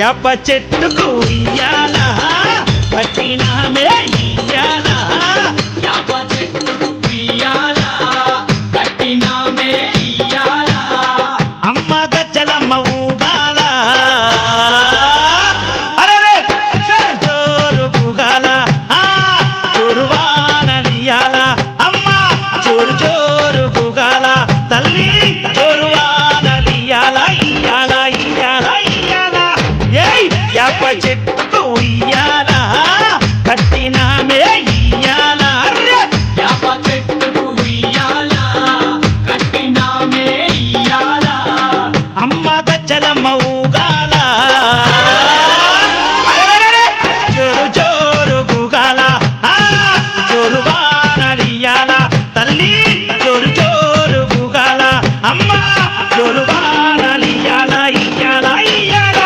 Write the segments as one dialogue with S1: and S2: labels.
S1: యాప చెట్టుకు ఉయ్యాల కట్టినామే ఇయ్యాల
S2: యాప చెట్టుకు ఉయ్యాల కట్టినామే ఇయ్యాల
S1: అమ్మ గజ్జలమ్మ ఊగాల అరెరే జోరు ఊగాల జోరువానలియాల అమ్మ జోరు జోరు ఊగాల తల్లి జోరువానలియాల ఇయ్యాల ఇయ్యాల ఇయ్యాల ఏయ్ యాప చెట్టుకు ఉయ్యాల కట్టినామే ఇయ్యాల
S2: యాప చెట్టుకు ఉయ్యాల కట్టినామే ఇయ్యాల
S1: అమ్మ గజ్జలమ్మ ఊగాల జోరు జోరు గూగాల జోరు వానలియాల తల్లి జోరు జోరు గూగాల అమ్మ జోరు వానలియాల ఇయ్యాల ఇయ్యాల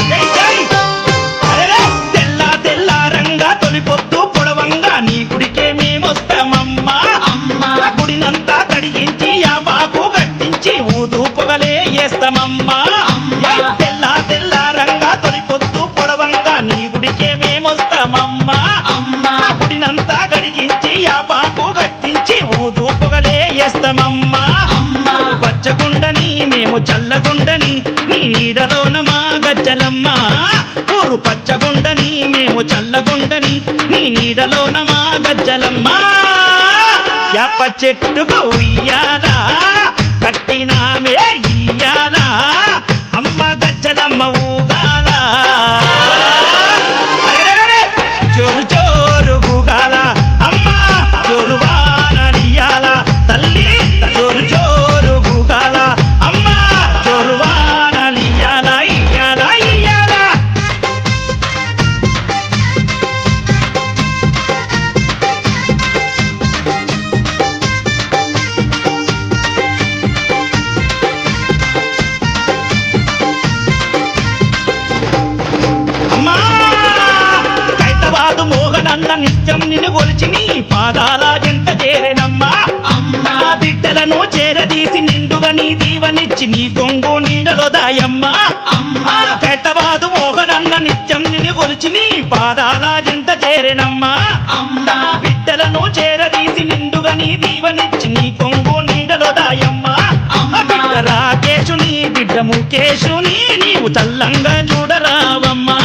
S1: జై జై అరెరే తెల్ల తెల్ల రంగా తొలిపొద్దు పొడవంగా నీ గుడికే మేమొస్తామమ్మా
S2: అమ్మా
S1: గుడినంతా కడిగించి ఆ బాకు కట్టించి ఊదు పొగలే వేస్తామమ్మా
S2: అమ్మా.
S1: తెల్ల తెల్ల రంగా తొలిపొద్దు పొడవంగా నీ గుడికే మేమొస్తామమ్మా
S2: అమ్మా
S1: గుడినంతా కడిగించి ఆ బాకు కట్టించి ఊదు పొగలే వేస్తామమ్మా
S2: అమ్మా
S1: పచ్చగుండని మేము చల్లగుండని నీ నీడలోన మా గజ్జలమ్మ ఊరు పచ్చగుండని మేము చల్లగుండని నీ నీడలోన మా గజ్జలమ్మ యాప చెట్టుకు ఉయ్యాల కట్టినామే ఇయ్యాల అమ్మ గజ్జలమ్మ ఊగాల అరెరెరెరె! జోరు జోరు గూగాల అమ్మ జోరు వానలియాల తల్లి జోరు జోరు గూగాల అమ్మ జోరు వానలియాల ఇయ్యాల ఇయ్యాల అమ్మా కైతవాదు మోగనన్న నిత్యం నిన్ను కొలిచి నీ పాదాల జంట చేరెనమ్మా
S2: అమ్మా
S1: నా బిడ్డలను చేరదీసి నిండుగా నీ దీవనిచ్చి నీ కొంగు నీడలో దాయమ్మా
S2: అమ్మా
S1: కైతవాదు మోగనన్న నిత్యం నిన్ను కొలిచి నీ పాదాల జంట చేరెనమ్మా
S2: అమ్మా
S1: బిడ్డలను చేరదీసి నిండుగా నీ దీవనిచ్చి నీ కొంగు నీడలో దాయమ్మా
S2: అమ్మా.
S1: బిడ్డ రాకేశుని బిడ్డ ముఖేశుని నీవు చల్లంగా చూడరావమ్మా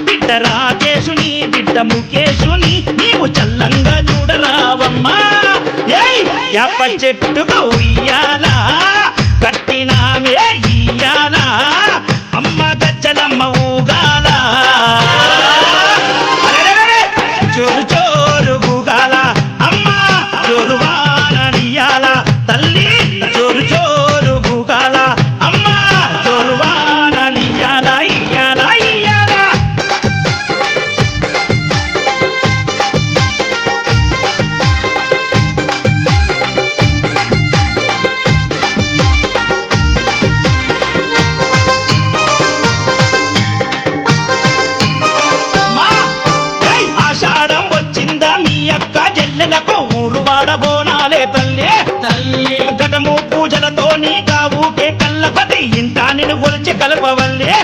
S1: బిడ్డ రాకేశుని బిడ్డ ముఖేశుని నీవు చల్లంగా చూడరావమ్మా ఏయ్ యాప చెట్టుకు ఉయ్యాల కట్టినామే ఇయ్యాల అమ్మ గజ్జలమ్మ ఊగాల అరెరెరెరె! జోరు జోరు గూగాల అమ్మ జోరు వానలియాల తల్లి జోరు జోరు గూగాల అమ్మ జోరు వానలియాల ఇయ్యాల ఇయ్యాల అమ్మా! ఏయ్! ఆషాఢం వచ్చిందా మీ అక్క జల్లెలకు ఊరు వాడబోనాలే తల్లి
S2: తల్లి
S1: ఘటము పూజలతో నీ కావుకే కళ్ళపతి ఇంట నిన్ను కొలిచి కలపవల్లే